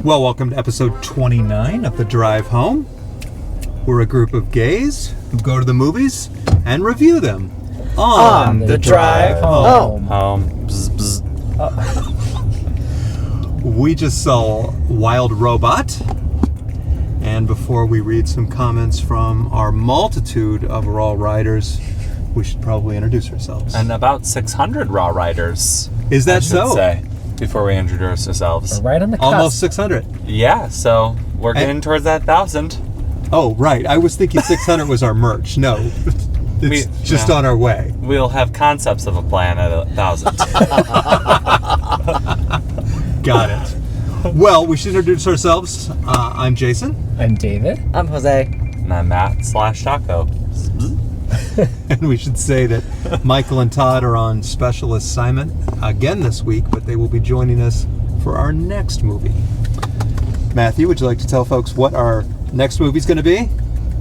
Well, welcome to episode 29 of The Drive Home. We're a group of gays who go to the movies and review them on the drive home. Bzz, bzz. We just saw Wild Robot. And before we read some comments from our multitude of Raw Riders, we should probably introduce ourselves. And about 600 Raw Riders. Is that I should so? say, before we introduce ourselves. We're right on the cusp. Almost 600. Yeah, so we're getting towards that 1,000. Oh, right. I was thinking 600 was our merch. No, it's just on our way. We'll have concepts of a plan at 1,000. Got it. Well, we should introduce ourselves. I'm Jason. I'm David. I'm Jose. And I'm Matt/Taco. And we should say that Michael and Todd are on special assignment again this week, but they will be joining us for our next movie. Matthew, would you like to tell folks what our next movie's going to be?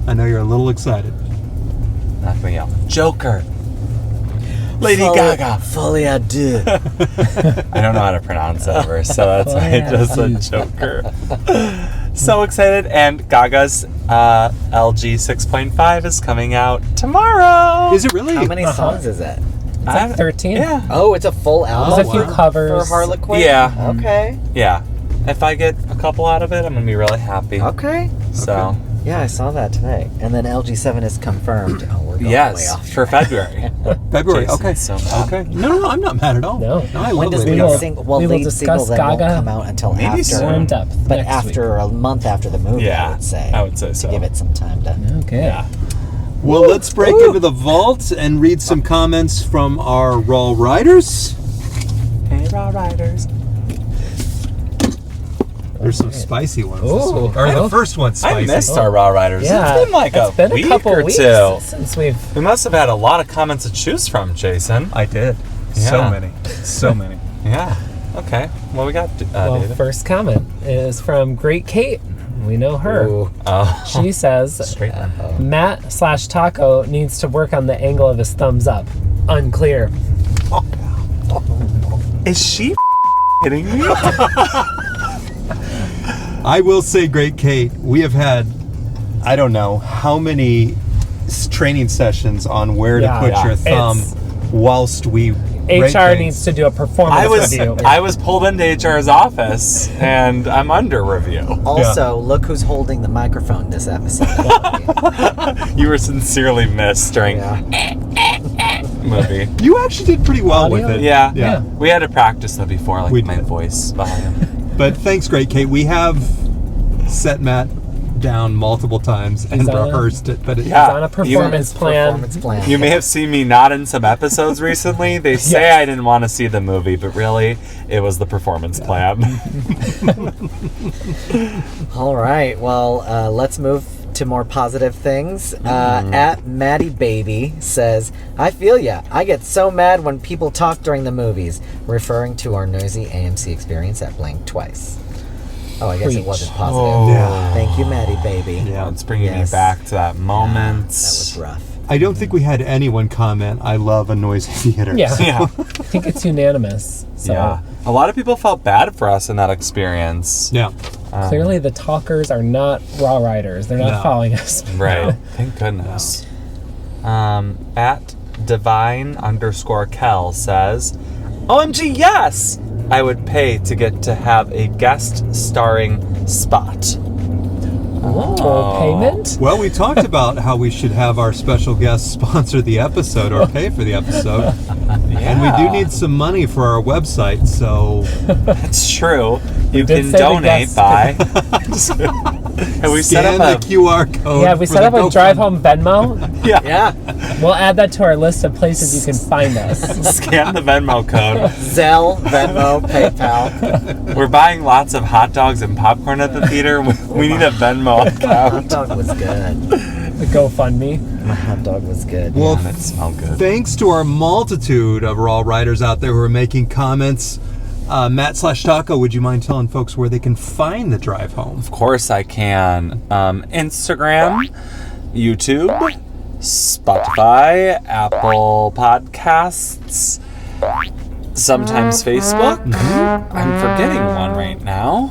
I know you're a little excited. Not me out. Joker. Lady Gaga. Folie à deux. I don't know how to pronounce that verse, so that's why I just said Joker. So excited, and Gaga's LG 6.5 is coming out tomorrow. Is it really? How many songs is it? It's like 13. Yeah. Oh, it's a full album. There's a few covers. for Harlequin. Yeah. Okay. Yeah. If I get a couple out of it, I'm going to be really happy. Okay. So, Yeah, I saw that today. And then LG7 is confirmed. Oh, we're going way yes, off. for February. February. Jason's Okay. so mad. Okay. No, I'm not mad at all. No. I When love does Lady lead Gaga. single? Well, We will lead discuss single then won't Gaga come out until maybe after. soon. More in depth. But next after a month after the movie, Yeah, I would say. I would say so. To give it some time to. week. Okay. Yeah. Well, let's break into the vault and read some comments from our Raw Riders. Hey, Raw Riders. There's some spicy ones this Ooh. week. Or the Oh. first one's I spicy. missed our Raw Riders. Yeah. It's been like It's a been week a couple or weeks two. since we've. We must have had a lot of comments to choose from, Jason. I did. Yeah. So many. So many. Yeah. Okay. Well, we got Well, David. first comment is from Great Kate. We know her. Ooh. Oh. She says, Straight line. Matt/Taco needs to work on the angle of his thumbs up. Unclear. Is she kidding me? I will say, Great Kate, we have had, I don't know how many training sessions on where to put Yeah. your thumb It's- whilst we rate HR things. needs to do a performance review. I was pulled into HR's office and I'm under review. Also, look who's holding the microphone this episode. You were sincerely missed during Yeah. movie. You actually did pretty well Audio? with it. Yeah. Yeah. We had to practice that before, like We my did. voice volume. But thanks, Great Kate. We have set Matt down multiple times and He's on a- rehearsed it. But Yeah. He's on a performance plan. Performance plan. You may have seen me nod in some episodes recently. They say Yes. I didn't want to see the movie, but really, it was the performance plan. All right. Well, let's move to more positive things. At Maddie Baby says, "I feel ya. I get so mad when people talk during the movies," referring to our noisy AMC experience at Blank Twice. Oh, I guess it Preach. wasn't positive. Oh. Yeah. Thank you, Maddie Baby. Yeah. It's bringing Yes. me back to that moment. That was rough. I don't think we had anyone comment, "I love a noisy theater." Yeah. Yeah. I think it's unanimous. So Yeah. A lot of people felt bad for us in that experience. Yeah. clearly the talkers are not Raw Riders. They're not No. following us. Right. Thank goodness. At divine_Kel says, OMG, yes! I would pay to get to have a guest starring spot. Oh, payment? Well, we talked about how we should have our special guest sponsor the episode or pay for the episode. And we do need some money for our website, so That's true. You did can say the donate guest- by. And we set scan up the QR code. Yeah, we for set the up a Drive Home Venmo. Yeah. Yeah. We'll add that to our list of places you can find us. Scan the Venmo code. Zelle, Venmo, PayPal. We're buying lots of hot dogs and popcorn at the theater. We need a Venmo Hot account. dog was good. The GoFundMe. My hot dog was good. Well, And it smelled good. thanks to our multitude of Raw writers out there who are making comments. Matt/Taco, would you mind telling folks where they can find the Drive Home? Of course I can. Instagram, YouTube, Spotify, Apple Podcasts, sometimes Facebook. I'm forgetting one right now.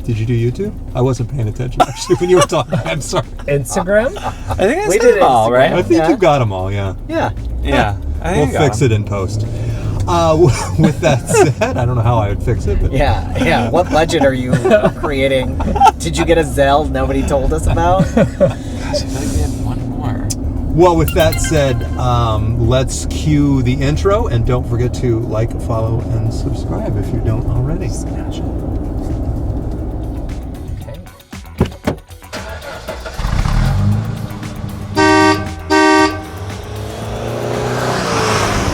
Did you do YouTube? I wasn't paying attention actually when you were talking. I'm sorry. Instagram? I think I We said did them all, Instagram. right? I think Yeah. you got them all. Yeah. Yeah. Yeah. I We'll think fix it in post. With that said, I don't know how I would fix it, but Yeah. What budget are you creating? Did you get a Zelle nobody told us about? Gosh, I feel like we had one more. well, with that said, let's cue the intro, and don't forget to like, follow, and subscribe if you don't already. Smash it. Okay.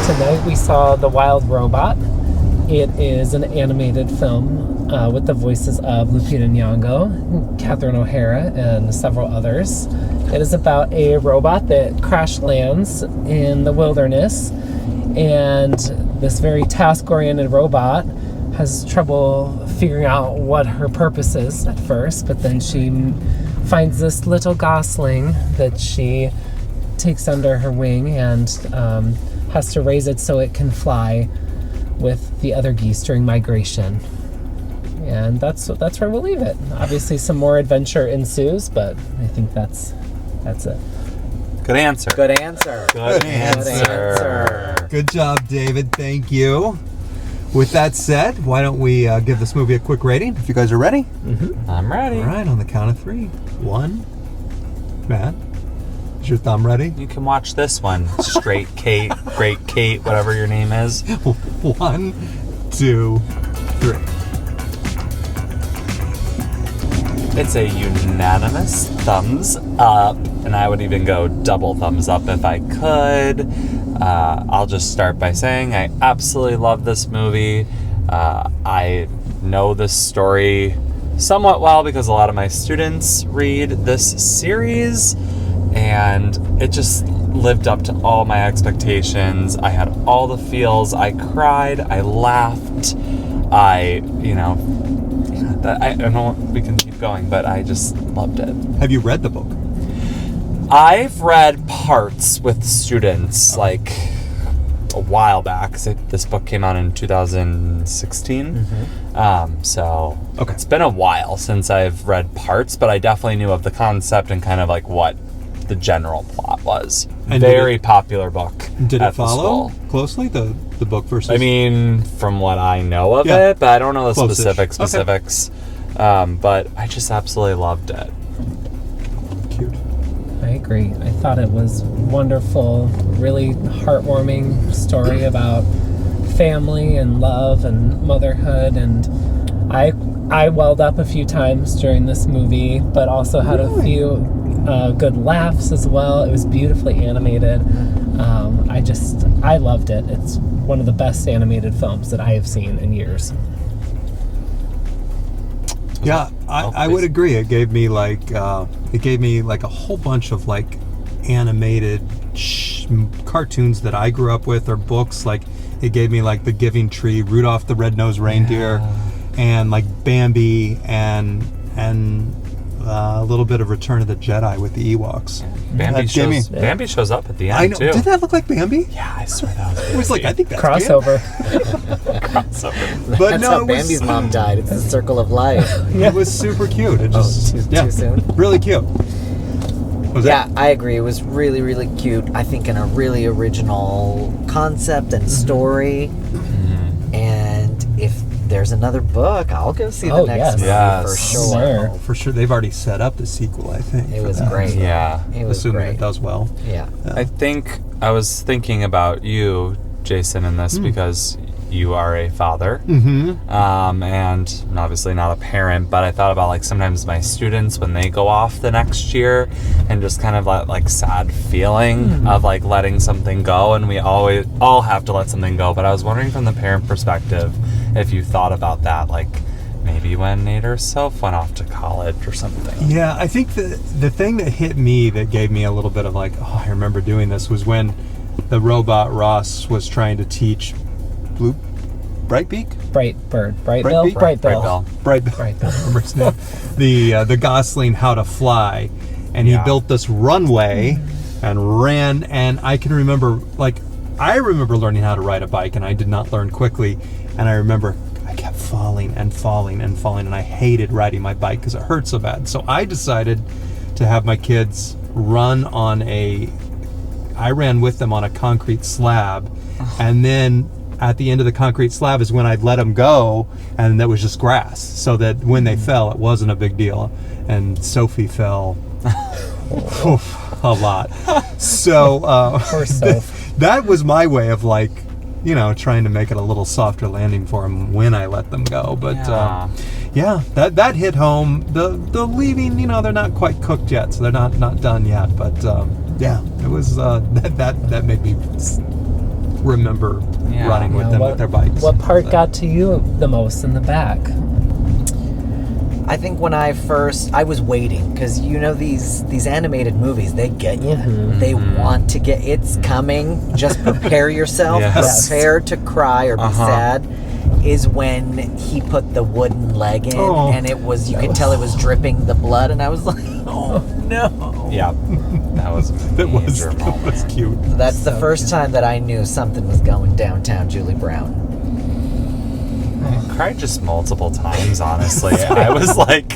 Tonight we saw The Wild Robot. It is an animated film with the voices of Lupita Nyong'o, Catherine O'Hara, and several others. It is about a robot that crash lands in the wilderness, and this very task-oriented robot has trouble figuring out what her purpose is at first, but then she finds this little gosling that she takes under her wing and has to raise it so it can fly with the other geese during migration. And that's where we'll leave it. Obviously, some more adventure ensues, but I think that's it. Good answer. Good answer. Good Good answer. Good job, David. Thank you. With that said, why don't we give this movie a quick rating? If you guys are ready. I'm ready. All right, on the count of 3. 1. Matt, is your thumb ready? You can watch this one. Straight Kate, Great Kate, whatever your name is. 1, 2, 3. It's a unanimous thumbs up, and I would even go double thumbs up if I could. I'll just start by saying I absolutely love this movie. I know this story somewhat well because a lot of my students read this series, and it just lived up to all my expectations. I had all the feels. I cried. I laughed. I know we can keep going, but I just loved it. Have you read the book? I've read parts with students like a while back. 'Cause this book came out in 2016. So Okay. it's been a while since I've read parts, but I definitely knew of the concept and kind of like what the general plot was. And Very popular book. Did at it the follow school. closely the book versus? I mean, from what I know of Yeah. it, but I don't know the Close-ish. specifics. But I just absolutely loved it. Cute. I agree. I thought it was wonderful, really heartwarming story about family and love and motherhood, and I welled up a few times during this movie, but also had a few good laughs as well. It was beautifully animated. I loved it. It's one of the best animated films that I have seen in years. Yeah, I would please. agree. It gave me like a whole bunch of like animated cartoons that I grew up with, or books. Like it gave me like The Giving Tree, Rudolph the Red-Nosed Reindeer, and like Bambi, and a little bit of Return of the Jedi with the Ewoks. Bambi shows up at the end I know. too. Did that look like Bambi? Yeah, I swear that was. It was like, I think that's Crossover. crossover. But That's no, how it was- Bambi's mom died. It's the circle of life. It was super cute. It just too soon? Really cute. Was Yeah, that? I agree. It was really, really cute. I think in a really original concept and story. And if there's another book, I'll go see the Oh, next movie yes. for sure. Sure. Oh, for sure. They've already set up the sequel, I think. It for was that. great. Yeah. It was Assuming great. it does well. Yeah. I think I was thinking about you, Jason, in this because you are a father. Mm-hmm. And obviously not a parent, but I thought about like sometimes my students when they go off the next year and just kind of that like sad feeling of like letting something go, and we all have to let something go. But I was wondering from the parent perspective if you thought about that, like maybe when Nate herself went off to college or something. Yeah, I think the thing that hit me that gave me a little bit of like, oh, I remember doing this, was when the robot Ross was trying to teach Brightbeak? Brightbill. Brightbill? Brightbill. Brightbill. Brightbill. I remember his name. The Gosling how to fly. And he Yeah. built this runway and ran, and I can remember, like, I remember learning how to ride a bike, and I did not learn quickly, and I remember I kept falling and falling and falling, and I hated riding my bike because it hurt so bad. So I decided to have my kids run on I ran with them on a concrete slab, and then at the end of the concrete slab is when I'd let them go, and that was just grass, so that when they fell, it wasn't a big deal. And Sophie fell a lot. So Poor Soph. that was my way of like, trying to make it a little softer landing for them when I let them go. But that hit home. The leaving, they're not quite cooked yet, so they're not done yet. But it was that made me remember running with them with their bikes. What part got to you the most in the back? I think when I was waiting, because these animated movies, they get you. They want to get, it's coming. Just prepare yourself. Yes. Prepare to cry or be sad. Is when he put the wooden leg in, and you could tell it was dripping the blood, and I was like, oh no. Yeah, that was a major moment. That was cute. That's the first time that I knew something was going downtown Julie Brown. I cried just multiple times, honestly. I was like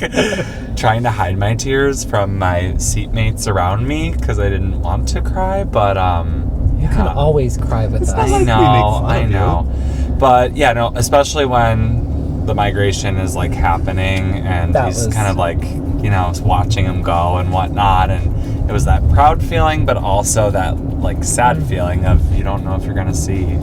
trying to hide my tears from my seatmates around me because I didn't want to cry, but You can always cry with us. not like we make fun I of you. know. But especially when the migration is like happening and That he's was- kind of like, watching him go and whatnot. And it was that proud feeling, but also that like sad feeling of you don't know if you're going to see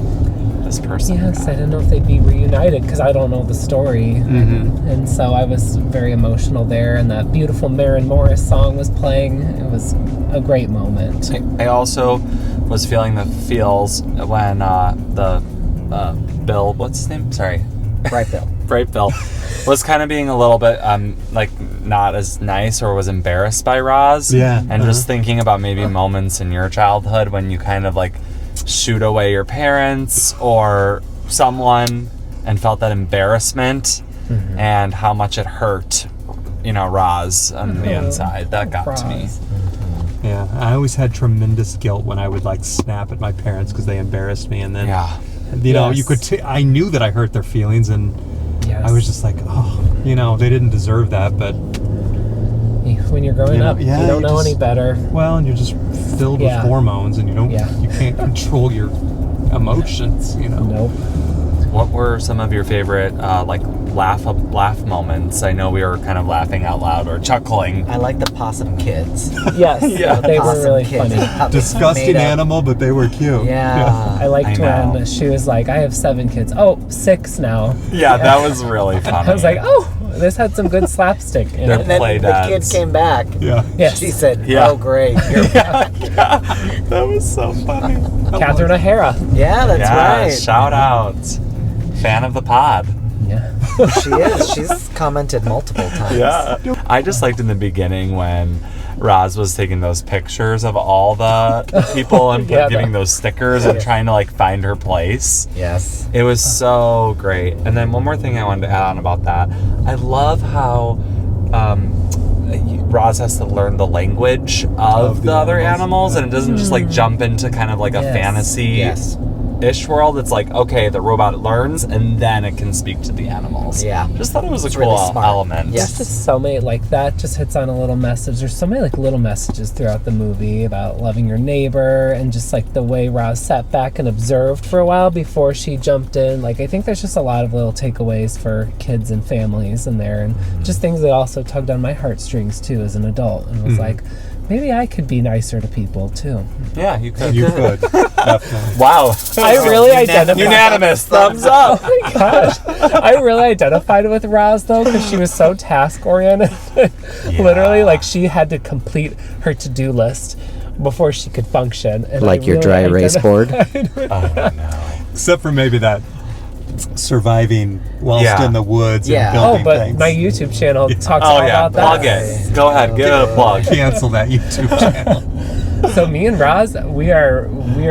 this person. Yes, I didn't know if they'd be reunited because I don't know the story. And so I was very emotional there, and that beautiful Maren Morris song was playing. It was a great moment. I also was feeling the feels when Bill, what's his name? Sorry. Right, Bill. Bright Bill was kind of being a little bit like not as nice or was embarrassed by Roz. Yeah. And just thinking about maybe moments in your childhood when you kind of like shoot away your parents or someone and felt that embarrassment and how much it hurt, Roz on the inside. That got to me. Roz. Yeah, I always had tremendous guilt when I would like snap at my parents because they embarrassed me, and then Yes. you could. I knew that I hurt their feelings, and Yes. I was just like, they didn't deserve that. But When you're growing up, you don't know any better. Well, and you're just filled with hormones, and you can't control your emotions. Nope. What were some of your favorite laugh moments? I know we were kind of laughing out loud or chuckling. I like the possum kids. Yes, they were Possum really kids. funny. How they Disgusting made up- animal, but they were cute. Yeah. I liked I know. when she was like, I have 7 kids. Oh, 6 now. Yeah, that was really funny. I was like, oh, this had some good slapstick in They're it. And then Play the kid dads. came back. Yeah. Yes. She said, Yeah. oh, great. You're back. That was so funny. Catherine O'Hara. Yeah, that's Yeah, right. shout out. Fan of the pod. Yeah. She is. She's commented multiple times. Yeah. I just liked in the beginning when Roz was taking those pictures of all the people and Yeah, giving those stickers and trying to like find her place. Yes. It was so great. And then one more thing I wanted to add on about that. I love how Roz has to learn the language of the other animals, and it doesn't just like jump into kind of like a Yes. fantasy Yes. ish world. It's like, okay, the robot learns and then it can speak to the animals. Yeah. Just thought it was It's a cool really smart. element. Yes. There's just so many, like that just hits on a little message. There's so many like little messages throughout the movie about loving your neighbor and just like the way Roz sat back and observed for a while before she jumped in. Like I think there's just a lot of little takeaways for kids and families in there, and just things that also tugged on my heartstrings too as an adult, and was like, maybe I could be nicer to people too. Yeah, you could. You could. Definitely. Wow. I really identified. Unanimous. Thumbs up. Oh my gosh. I really identified with Roz though because she was so task oriented. Literally, like she had to complete her to-do list before she could function. And Like I your really dry erase board? Except for maybe that surviving whilst Yeah. in the woods Yeah. and Oh, building but things. my YouTube channel talks Oh all yeah, about that. plug it. Go ahead, give it a plug. Cancel that YouTube channel. So me and Roz, we are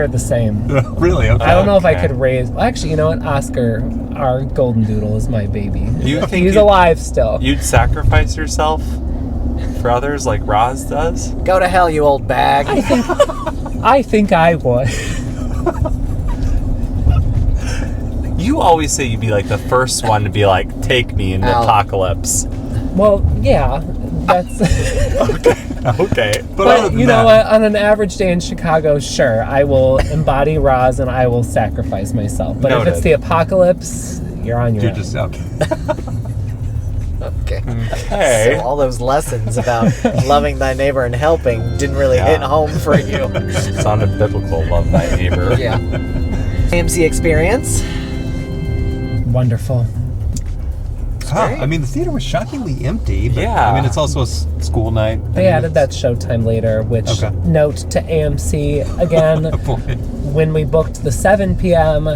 the same. Really? Okay. I don't know if I Okay. could raise. Well, actually, you know what? Oscar, our golden doodle, is my baby. You think He's you'd- alive still. You'd sacrifice yourself for others like Roz does? Go to hell, you old bag. I think I would. You always say you'd be like the first one to be like, take me in the Ow. apocalypse. Well, yeah, that's. Okay. But other But than you know that- what? On an average day in Chicago, sure, I will embody Roz and I will sacrifice myself. But if Noted. it's the apocalypse, you're on your You're own. just okay. Okay. Hey. So all those lessons about loving thy neighbor and helping didn't really Yeah. hit home for you. Sounded biblical, love thy neighbor. Yeah. AMC experience. Wonderful. Huh, great. I mean, the theater was shockingly empty. But, Yeah. I mean, it's also a school night. They added that showtime later, which, Okay. note to AMC, again, Boy. when we booked the 7 p.m.,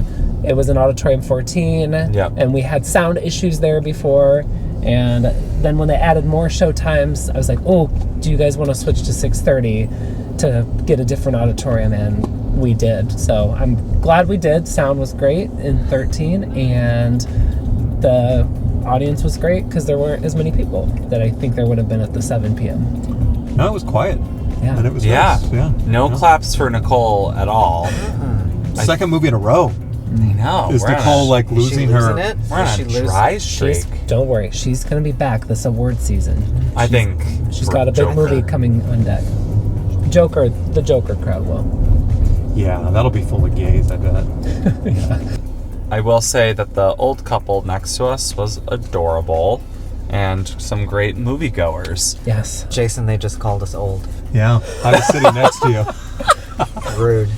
it was in Auditorium 14, Yep. and we had sound issues there before. And then when they added more show times, I was like, oh, do you guys want to switch to 6:30 to get a different auditorium? And we did. So I'm glad we did. Sound was great in 13, and the audience was great because there weren't as many people that I think there would have been at the 7 p.m. No, it was quiet. Yeah. And it was Yeah. nice. Yeah. No Yeah. claps for Nicole at all. Second movie in a row. I know. Is we're on Nicole a- like Is she losing her? losing it? We're on Is a she losing? dry streak. Don't worry, she's going to be back this award season. I think She's for got a big Joker. movie coming on deck. The Joker crowd will. Yeah, that'll be full of gays, I bet. I will say that the old couple next to us was adorable and some great moviegoers. Yes. Jason, they just called us old. Yeah, I was sitting next to you. Rude.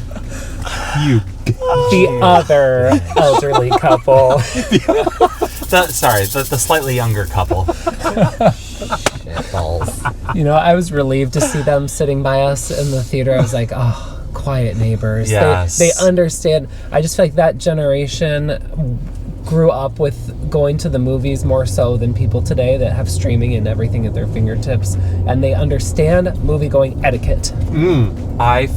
You. The other elderly couple. The slightly younger couple. Shit balls. You know, I was relieved to see them sitting by us in the theater. I was like, oh, quiet neighbors. Yes. They understand. I just feel like that generation grew up with going to the movies more so than people today that have streaming and everything at their fingertips. And they understand movie-going etiquette. I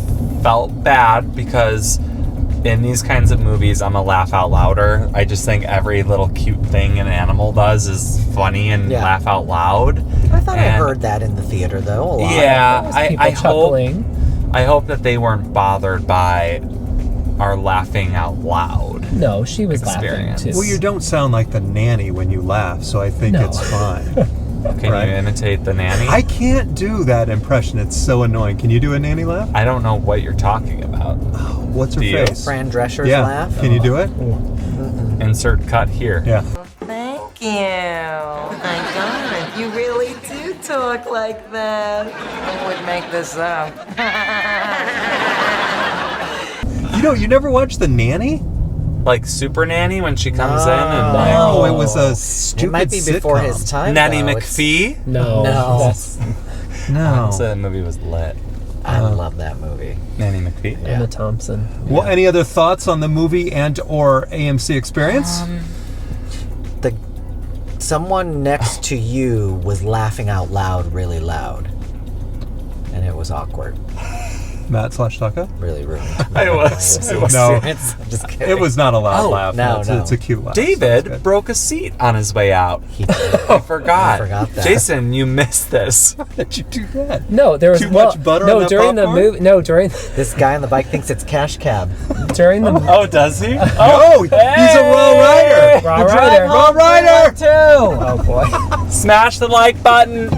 felt bad because in these kinds of movies, I'm a laugh out louder. I just think every little cute thing an animal does is funny and Yeah. laugh out loud. I thought I And- heard that in the theater, though, a lot. Yeah, People I hope chuckling. I hope that they weren't bothered by our laughing out loud. No, she was laughing Experience. too. Well, you don't sound like the nanny when you laugh, so I think No. it's fine. Can Right. you imitate the nanny? I can't do that impression. It's so annoying. Can you do a nanny laugh? I don't know what you're talking about. What's her Do you? face? Fran Drescher's Yeah. laugh. Can you do it? Insert cut here. Yeah. Thank you. Oh my God, you really do talk like that. I would make this up. You never watched The Nanny? Like Super Nanny when she comes in and No, No. it was a stupid It might be before sitcom. his time. Nanny though. It's- McPhee. No. No. That's No. So that movie was lit. I love that movie. Nanny McPhee. Emma Thompson. Well, any other thoughts on the movie and or AMC experience? Someone next to you was laughing out loud, really loud, and it was awkward. Matt/Taka? Really ruined. I was. It was. No. I'm just kidding. It was not a loud Oh, laugh. no, it's, no. it's a cute laugh. so it's David good. broke a seat on his way out. He did. I forgot. I forgot that. Jason, you missed this. How did you do that? No, there was Too much butter no on that during the popcorn? movie. No, during This guy on the bike thinks it's Cash Cab. during the Oh, does he? Oh, he's a raw rider. Raw The Rider. Raw Rider. Oh boy. Smash the like button.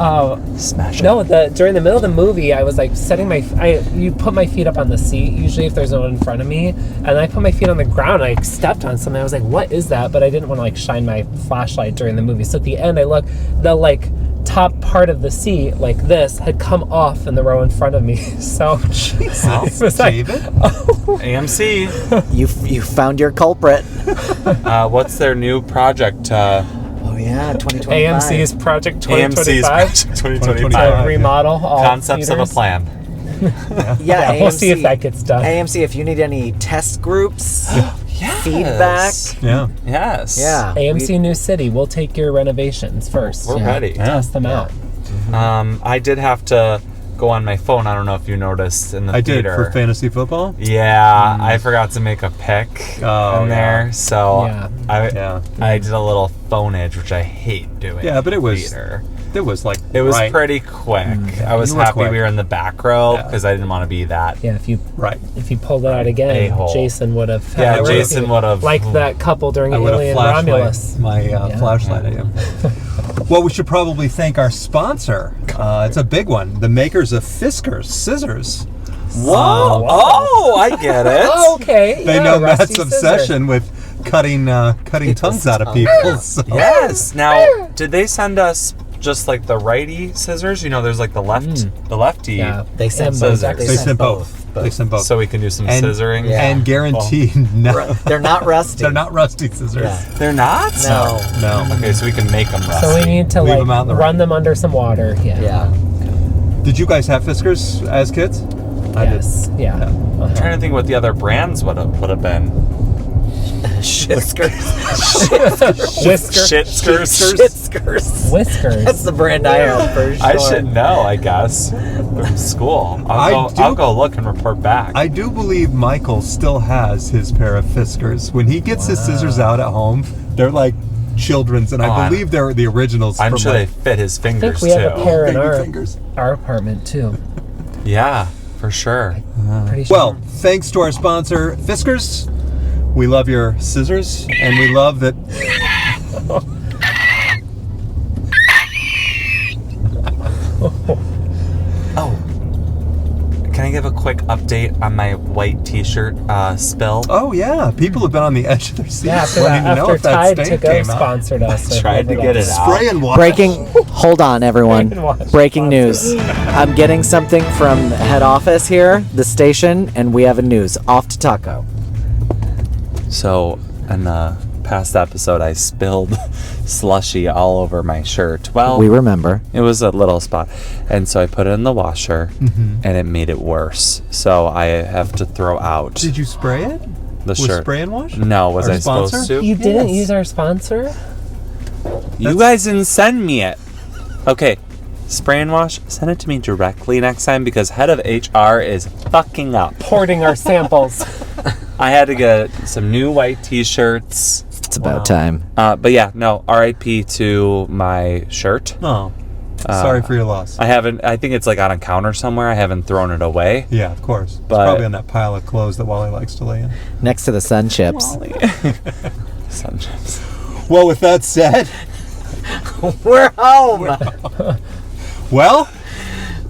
Oh Smash it. no! During the middle of the movie, I was like setting you put my feet up on the seat usually if there's no one in front of me, and I put my feet on the ground. And I stepped on something. I was like, "What is that?" But I didn't want to like shine my flashlight during the movie. So at the end, I look, the like top part of the seat, like this, had come off in the row in front of me. So Well, it was like, David? AMC. You found your culprit. What's their new project? Oh yeah, 2025. AMC's Project AMC's 2025 Project 2025. to remodel all Concepts of a theaters. plan. Yeah, We'll see if AMC. that gets done. AMC, if you need any test groups, Yes. feedback. Yeah. Yes. Yeah. AMC New City, we'll take your renovations first. We're ready. Test them out. I did have to go on my phone. I don't know if you noticed in the I did theater. for fantasy football. Yeah, I forgot to make a pick Oh, in there, so Yeah. I did a little phoneage, which I hate doing. Yeah, but it in was theater. It was like It was right, pretty quick. I was You were happy quick. we were in the back row Yeah. because I didn't want to be that. Yeah, if you right. pulled it out again, A-hole. Jason would have. Yeah, had Jason mercy. would have- like that couple during I would have Alien flashed Romulus. my flashlight at him. Well, we should probably thank our sponsor. It's a big one. The makers of Fiskars Scissors. Whoa! Oh, I get it. Oh, okay. They yeah, know Rusty Matt's Scissors. obsession with cutting tongues out of people. So. Yes. Now, did they send us just like the righty scissors? You know, there's like the lefty. Yeah, They sent and both. both. They sent both. They sent both. So we can do some And- scissoring. Yeah. And guaranteed no. They're not rusty. They're not rusty scissors. Yeah. They're not. No. No. Okay, so we can make them rusty. So we need to Leave like them out in the run rain. them under some water. Yeah. Yeah. Did you guys have Fiskars as kids? Yes. Yeah. I'm trying to think what the other brands would have been. Whiskers. Whiskers. Shitskers. Whiskers. That's the brand I have for sure. I should know, I guess, from school. I'll go look and report back. I do believe Michael still has his pair of Fiskars. When he gets his scissors out at home, they're like children's, and I believe they're the originals. I'm from sure they like fit his I fingers think we have too. a pair in baby fingers. our apartment too. Yeah, for sure. Pretty sure. Well, thanks to our sponsor, Fiskars. We love your scissors, and we love that. Oh, can I give a quick update on my white T-shirt spill? Oh yeah, people have been on the edge of their seats yeah, after wanting that, to know after if that Tide stain to Go came out. sponsored us. or Tried to whatever get it that out. Spray and wash. Breaking. Hold on, everyone. Brainwash Breaking news. I'm getting something from head office here, the station, and we have a news. Off to Taco. So, in the past episode, I spilled slushy all over my shirt. Well, We remember. it was a little spot. And so I put it in the washer, and it made it worse. So I have to throw out Did you spray it? the With shirt. spray and wash? No, was Our I supposed sponsor? to? You didn't Yes. use our sponsor? You guys didn't send me it. Okay, spray and wash, send it to me directly next time because head of HR is fucking up. Hoarding our samples. I had to get some new white T-shirts. It's about time. But yeah, no, RIP to my shirt. Oh, sorry for your loss. I think it's like on a counter somewhere. I haven't thrown it away. Yeah, of course. It's But- probably on that pile of clothes that Wally likes to lay in. Next to the sun chips. Sun chips. Well, with that said, We're home. well,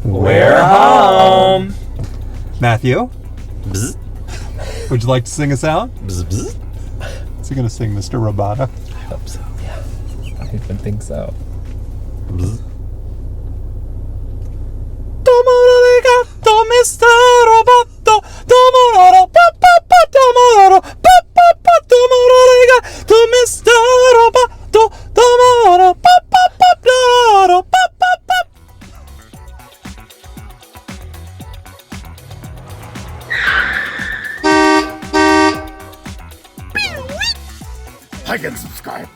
We're home. Matthew, Bzz, would you like to sing us out? bzz, bzz. Is he going to sing Mr. Robata? I hope so. Yeah. I even think so. Bzz. Tomo arigato, Mr. Roboto. Tomo arigato, tomo arigato, Mr. Roboto. Tomo arigato. Like and subscribe.